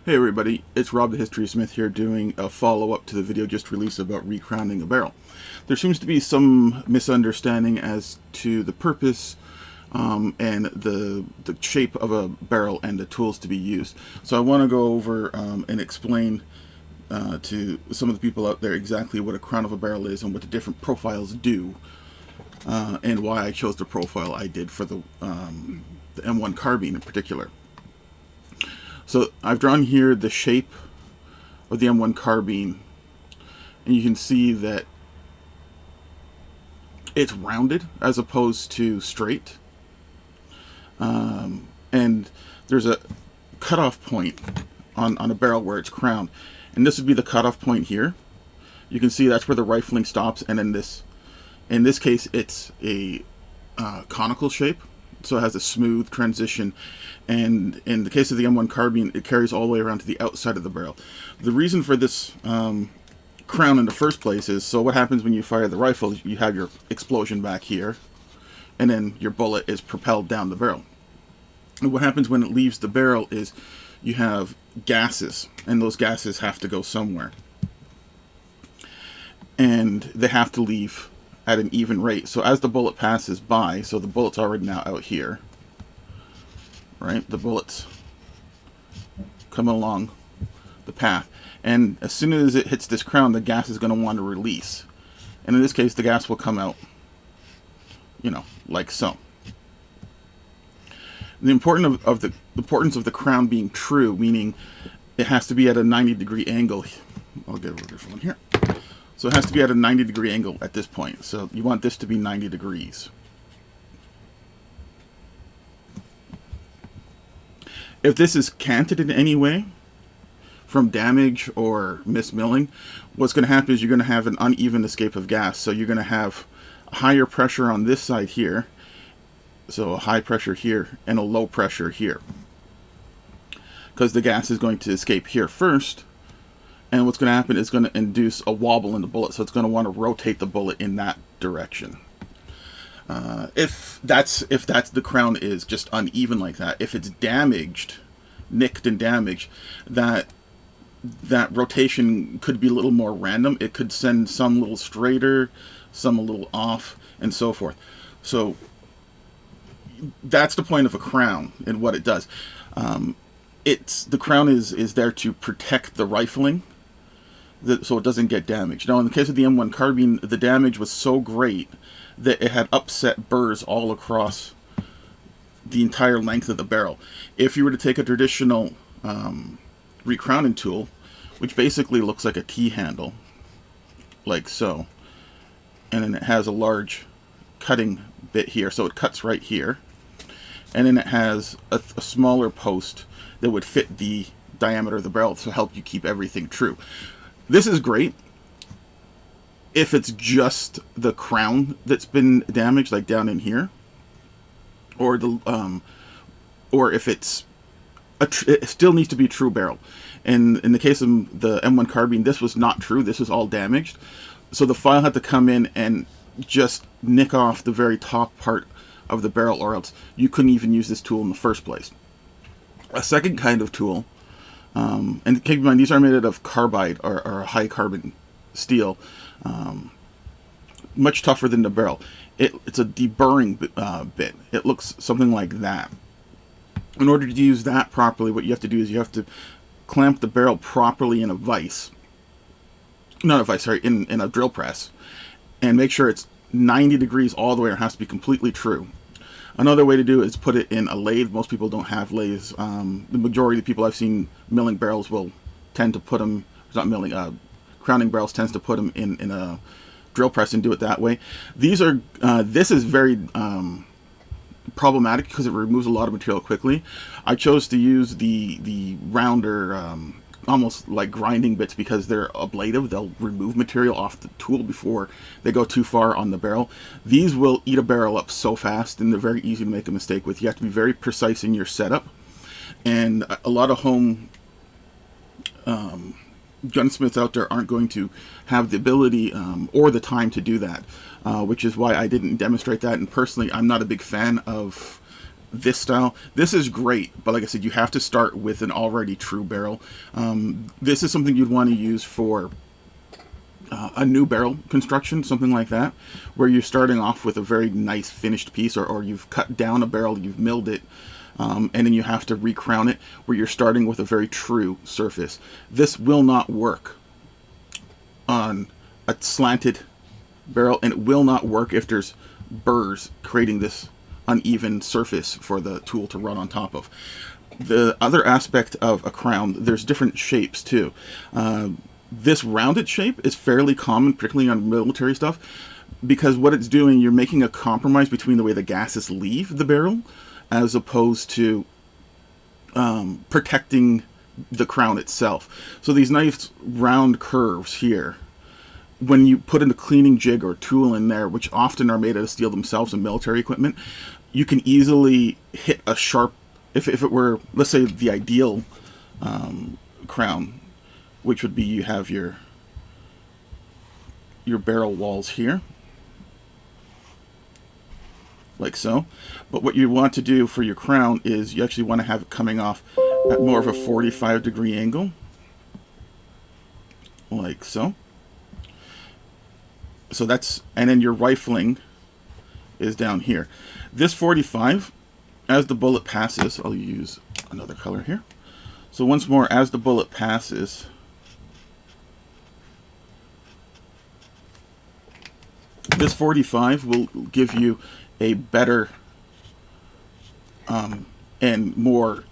Hey everybody, it's Rob the History Smith here doing a follow-up to the video just released about recrowning a barrel. There seems to be some misunderstanding as to the purpose and the shape of a barrel and the tools to be used. So I want to go over and explain to some of the people out there exactly what a crown of a barrel is and what the different profiles do, and why I chose the profile I did for the M1 carbine in particular. So I've drawn here the shape of the M1 carbine, and you can see that it's rounded as opposed to straight. And there's a cutoff point on a barrel where it's crowned, and this would be the cutoff point here. You can see that's where the rifling stops, and in this case it's a conical shape, so it has a smooth transition. And in the case of the M1 carbine, it carries all the way around to the outside of the barrel. The reason for this crown in the first place is, so what happens when you fire the rifle, you have your explosion back here, and then your bullet is propelled down the barrel. And what happens when it leaves the barrel is you have gases, and those gases have to go somewhere. And they have to leave at an even rate. So as the bullet passes by, so the bullet's already now out here, right? The bullets come along the path, and as soon as it hits this crown, the gas is going to want to release, and in this case the gas will come out, like so. The importance of the crown being true, meaning it has to be at a 90-degree angle. I'll get rid of this one here. So it has to be at a 90-degree angle at this point, so you want this to be 90 degrees. If this is canted in any way from damage or mismilling, what's going to happen is you're going to have an uneven escape of gas. So you're going to have higher pressure on this side here, so a high pressure here, and a low pressure here, because the gas is going to escape here first, and what's going to happen is going to induce a wobble in the bullet, so it's going to want to rotate the bullet in that direction. If the crown is just uneven like that, if it's damaged, nicked and damaged, that rotation could be a little more random. It could send some a little straighter, some a little off, and so forth. So that's the point of a crown and what it does. The crown is there to protect the rifling, so it doesn't get damaged. Now, in the case of the M1 carbine, the damage was so great that it had upset burrs all across the entire length of the barrel. If you were to take a traditional recrowning tool, which basically looks like a T-handle, like so, and then it has a large cutting bit here, so it cuts right here, and then it has a smaller post that would fit the diameter of the barrel to help you keep everything true. This is great if it's just the crown that's been damaged, like down in here, or if it still needs to be a true barrel. And in the case of the M1 carbine, this was not true. This was all damaged, so the file had to come in and just nick off the very top part of the barrel, or else you couldn't even use this tool in the first place. A second kind of tool, and keep in mind these are made out of carbide or high carbon steel, much tougher than the barrel. It's a deburring bit. It looks something like that. In order to use that properly, what you have to do is you have to clamp the barrel properly in a vise. Not a vise, sorry, in a drill press, and make sure it's 90 degrees all the way, or it has to be completely true. Another way to do it is put it in a lathe. Most people don't have lathes. The majority of the people I've seen milling barrels will tend to put them, not milling, crowning barrels tends to put them in a drill press and do it that way. This is very problematic because it removes a lot of material quickly. I chose to use the rounder, almost like grinding bits, because they're ablative. They'll remove material off the tool before they go too far on the barrel. These will eat a barrel up so fast, and they're very easy to make a mistake with. You have to be very precise in your setup, and a lot of home gunsmiths out there aren't going to have the ability or the time to do that, which is why I didn't demonstrate that. And personally, I'm not a big fan of this style. This is great, but like I said, you have to start with an already true barrel. This is something you'd want to use for a new barrel construction, something like that, where you're starting off with a very nice finished piece, or you've cut down a barrel, you've milled it, and then you have to recrown it, where you're starting with a very true surface. This will not work on a slanted barrel, and it will not work if there's burrs creating this uneven surface for the tool to run on top of. The other aspect of a crown, there's different shapes too. This rounded shape is fairly common, particularly on military stuff, because what it's doing, you're making a compromise between the way the gases leave the barrel as opposed to protecting the crown itself. So these nice round curves here, when you put in a cleaning jig or tool in there, which often are made out of steel themselves in military equipment, you can easily hit a sharp, if it were, let's say, the ideal crown, which would be you have your barrel walls here, like so. But what you want to do for your crown is you actually want to have it coming off at more of a 45-degree angle, like so. So that's, and then your rifling is down here. This 45, as the bullet passes, I'll use another color here. So once more, as the bullet passes, this 45 will give you a better and more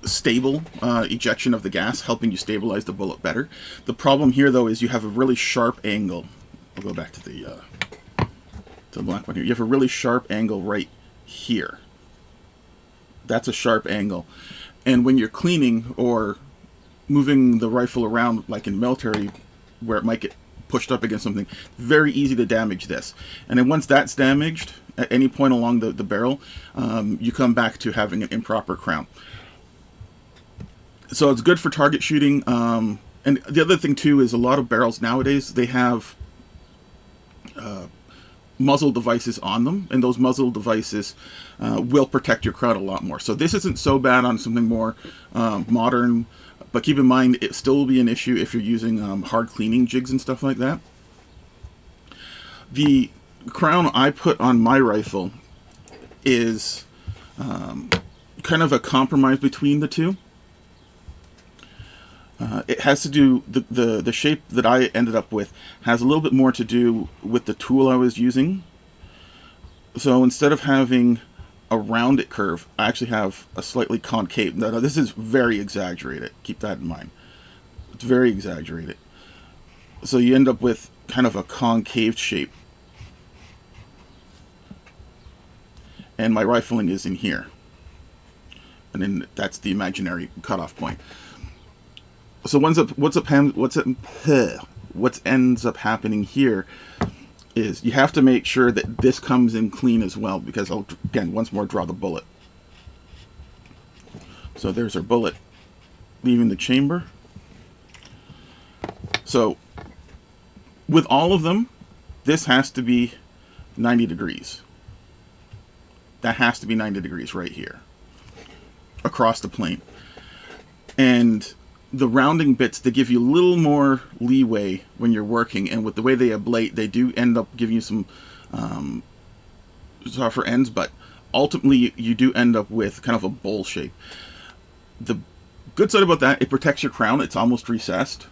stable ejection of the gas, helping you stabilize the bullet better. The problem here, though, is you have a really sharp angle. I'll go back to the black one here. You have a really sharp angle right here. That's a sharp angle. And when you're cleaning or moving the rifle around, like in military, where it might get pushed up against something, very easy to damage this. And then once that's damaged, at any point along the barrel, you come back to having an improper crown. So it's good for target shooting. And the other thing too is a lot of barrels nowadays, they have muzzle devices on them, and those muzzle devices will protect your crown a lot more. So this isn't so bad on something more modern, but keep in mind it still will be an issue if you're using hard cleaning jigs and stuff like that. The crown I put on my rifle is kind of a compromise between the two. It has to do, the shape that I ended up with has a little bit more to do with the tool I was using. So instead of having a rounded curve, I actually have a slightly concave. Now this is very exaggerated. Keep that in mind. It's very exaggerated. So you end up with kind of a concave shape. And my rifling is in here. And then that's the imaginary cutoff point. So what ends up happening here is you have to make sure that this comes in clean as well, because I'll, again, once more draw the bullet. So there's our bullet leaving the chamber. So with all of them, this has to be 90 degrees. That has to be 90 degrees right here across the plane. And the rounding bits, they give you a little more leeway when you're working, and with the way they ablate, they do end up giving you some tougher ends, but ultimately you do end up with kind of a bowl shape. The good side about that, it protects your crown. It's almost recessed.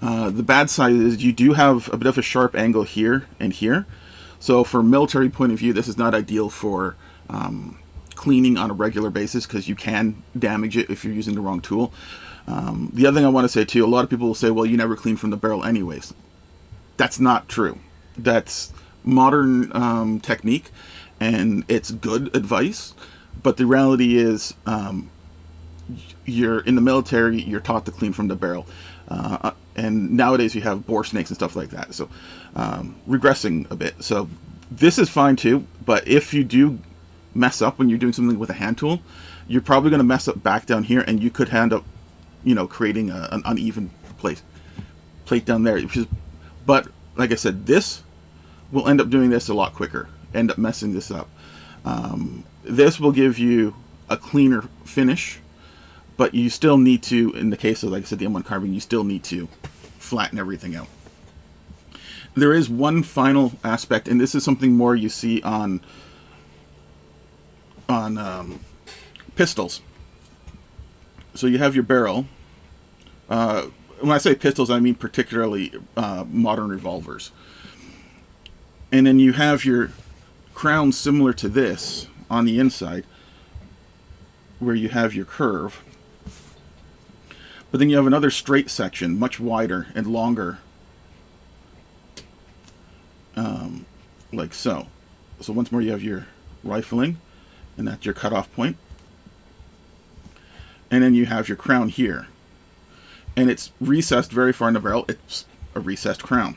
The bad side is you do have a bit of a sharp angle here and here. So from a military point of view, this is not ideal for cleaning on a regular basis, because you can damage it if you're using the wrong tool. The other thing I want to say too, a lot of people will say, well, you never clean from the barrel anyways. That's not true. That's modern technique, and it's good advice, but the reality is you're in the military, you're taught to clean from the barrel, and nowadays you have bore snakes and stuff like that, so regressing a bit. So this is fine too, but if you do mess up when you're doing something with a hand tool, you're probably going to mess up back down here, and you could end up, you know, creating an uneven plate down there. But like I said, this will end up doing this a lot quicker, end up messing this up. This will give you a cleaner finish, but you still need to, in the case of, like I said, the M1 Carbine, you still need to flatten everything out. There is one final aspect, and this is something more you see on pistols. So you have your barrel. When I say pistols, I mean particularly modern revolvers. And then you have your crown similar to this on the inside, where you have your curve. But then you have another straight section, much wider and longer, like so. So once more you have your rifling, and that's your cutoff point. And then you have your crown here. And it's recessed very far in the barrel. It's a recessed crown.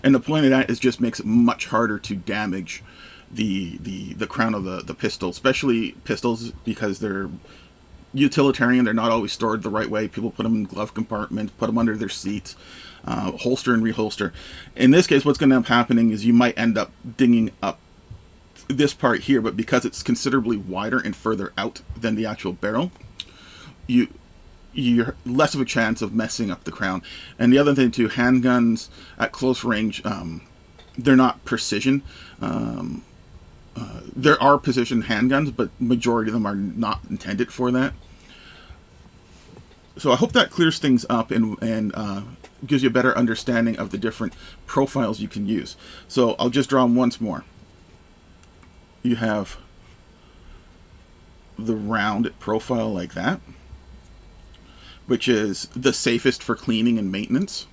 And the point of that is just makes it much harder to damage the crown of the pistol, especially pistols, because they're utilitarian. They're not always stored the right way. People put them in glove compartments, put them under their seats, holster and reholster. In this case, what's going to end up happening is you might end up dinging up this part here, but because it's considerably wider and further out than the actual barrel, you're less of a chance of messing up the crown. And the other thing too, handguns at close range, they're not precision. There are precision handguns, but majority of them are not intended for that. So I hope that clears things up and gives you a better understanding of the different profiles you can use. So I'll just draw them once more. You have the round profile like that, which is the safest for cleaning and maintenance,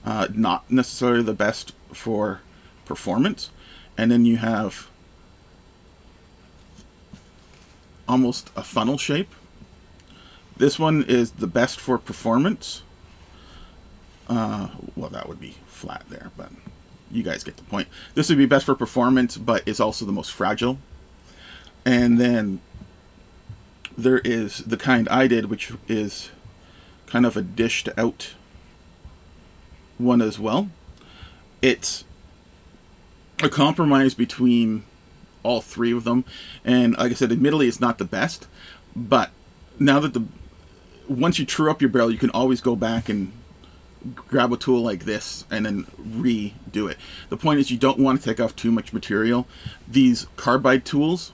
not necessarily the best for performance. And then you have almost a funnel shape. This one is the best for performance. Well, that would be flat there, but you guys get the point. This would be best for performance, but it's also the most fragile. And then there is the kind I did, which is kind of a dished out one as well. It's a compromise between all three of them, and like I said, admittedly it's not the best, but now that once you true up your barrel, you can always go back and grab a tool like this and then redo it. The point is, you don't want to take off too much material. These carbide tools,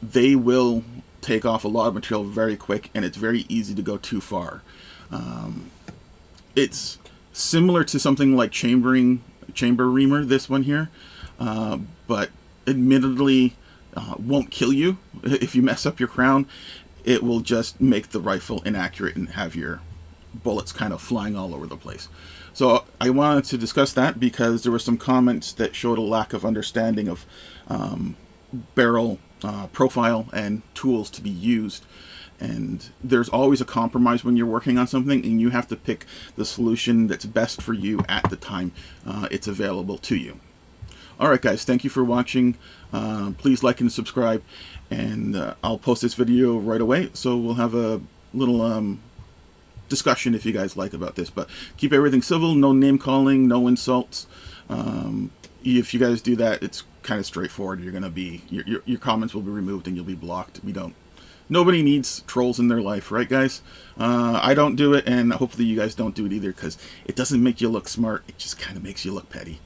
they will take off a lot of material very quick, and it's very easy to go too far. It's similar to something like chamber reamer, this one here, but admittedly won't kill you if you mess up your crown. It will just make the rifle inaccurate and have your bullets kind of flying all over the place. So I wanted to discuss that because there were some comments that showed a lack of understanding of barrel profile and tools to be used. And there's always a compromise when you're working on something, and you have to pick the solution that's best for you at the time it's available to you. Alright guys, thank you for watching. Please like and subscribe, and I'll post this video right away, so we'll have a little discussion if you guys like about this. But keep everything civil, no name calling, no insults. If you guys do that, it's kind of straightforward. You're gonna be your comments will be removed and you'll be blocked. Nobody needs trolls in their life, right guys? I don't do it, and hopefully you guys don't do it either, because it doesn't make you look smart, it just kind of makes you look petty.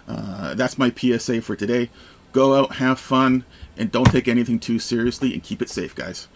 That's my PSA for today. Go out, have fun, and don't take anything too seriously, and keep it safe, guys.